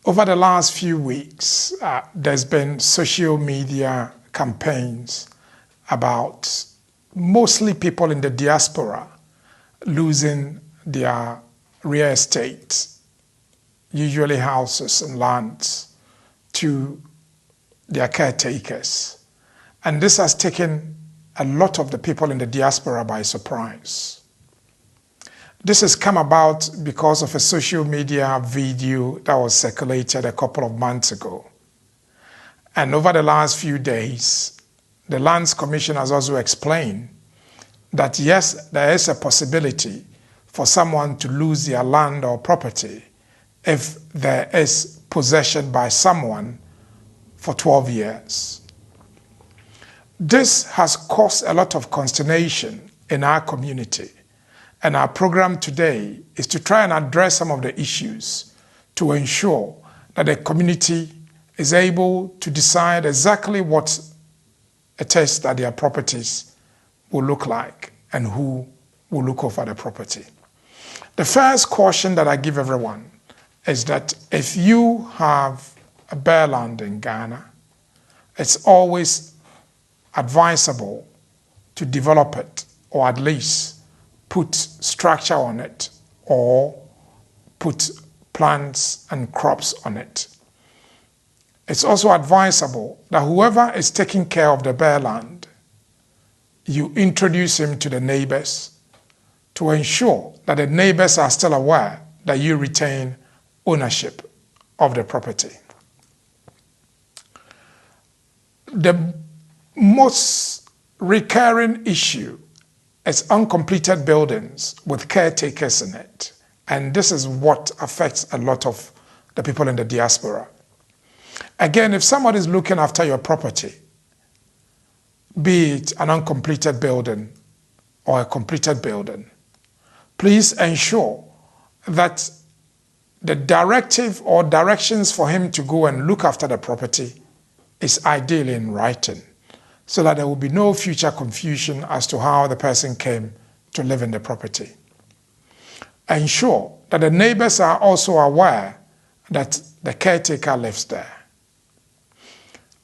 Over the last few weeks, there's been social media campaigns about mostly people in the diaspora losing their real estate, usually houses and lands, to their caretakers. And this has taken a lot of the people in the diaspora by surprise. This has come about because of a social media video that was circulated a couple of months ago. And over the last few days, the Lands Commission has also explained that yes, there is a possibility for someone to lose their land or property if there is possession by someone for 12 years. This has caused a lot of consternation in our community. And our program today is to try and address some of the issues to ensure that the community is able to decide exactly what it is that their properties will look like and who will look over the property. The first caution that I give everyone is that if you have a bare land in Ghana, it's always advisable to develop it, or at least put structure on it or put plants and crops on it. It's also advisable that whoever is taking care of the bare land, you introduce him to the neighbors to ensure that the neighbors are still aware that you retain ownership of the property. The most recurring issue is uncompleted buildings with caretakers in it. And this is what affects a lot of the people in the diaspora. Again, if somebody is looking after your property, be it an uncompleted building or a completed building, please ensure that the directive or directions for him to go and look after the property is ideally in writing, so that there will be no future confusion as to how the person came to live in the property. Ensure that the neighbors are also aware that the caretaker lives there.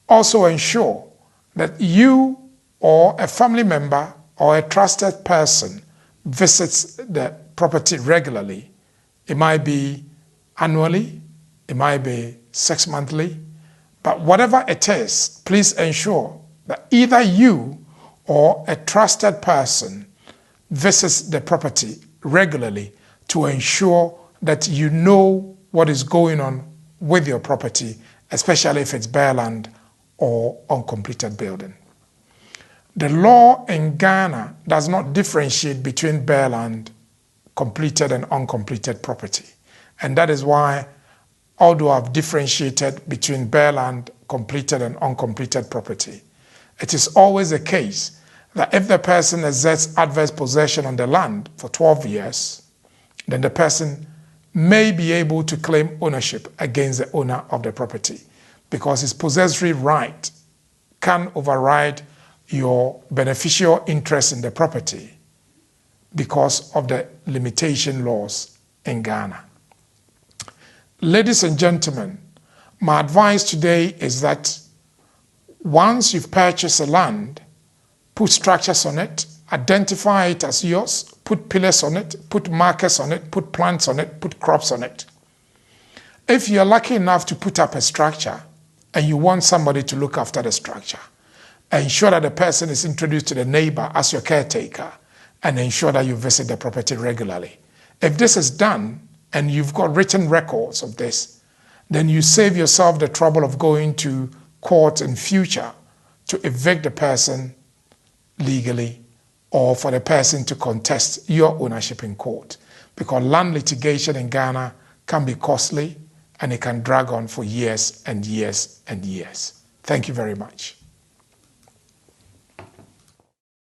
Also ensure that you or a family member or a trusted person visits the property regularly. It might be annually, it might be 6 monthly, but whatever it is, please ensure that either you or a trusted person visits the property regularly to ensure that you know what is going on with your property, especially if it's bare land or uncompleted building. The law in Ghana does not differentiate between bare land, completed and uncompleted property. And that is why, although I've differentiated between bare land, completed and uncompleted property, it is always the case that if the person exerts adverse possession on the land for 12 years, then the person may be able to claim ownership against the owner of the property, because his possessory right can override your beneficial interest in the property because of the limitation laws in Ghana. Ladies and gentlemen, my advice today is that once you've purchased a land, put structures on it, identify it as yours, put pillars on it, put markers on it, put plants on it, put crops on it. If you're lucky enough to put up a structure and you want somebody to look after the structure, ensure that the person is introduced to the neighbor as your caretaker, and ensure that you visit the property regularly. If this is done and you've got written records of this, then you save yourself the trouble of going to court in future to evict the person legally, or for the person to contest your ownership in court. Because land litigation in Ghana can be costly and it can drag on for years and years and years. Thank you very much.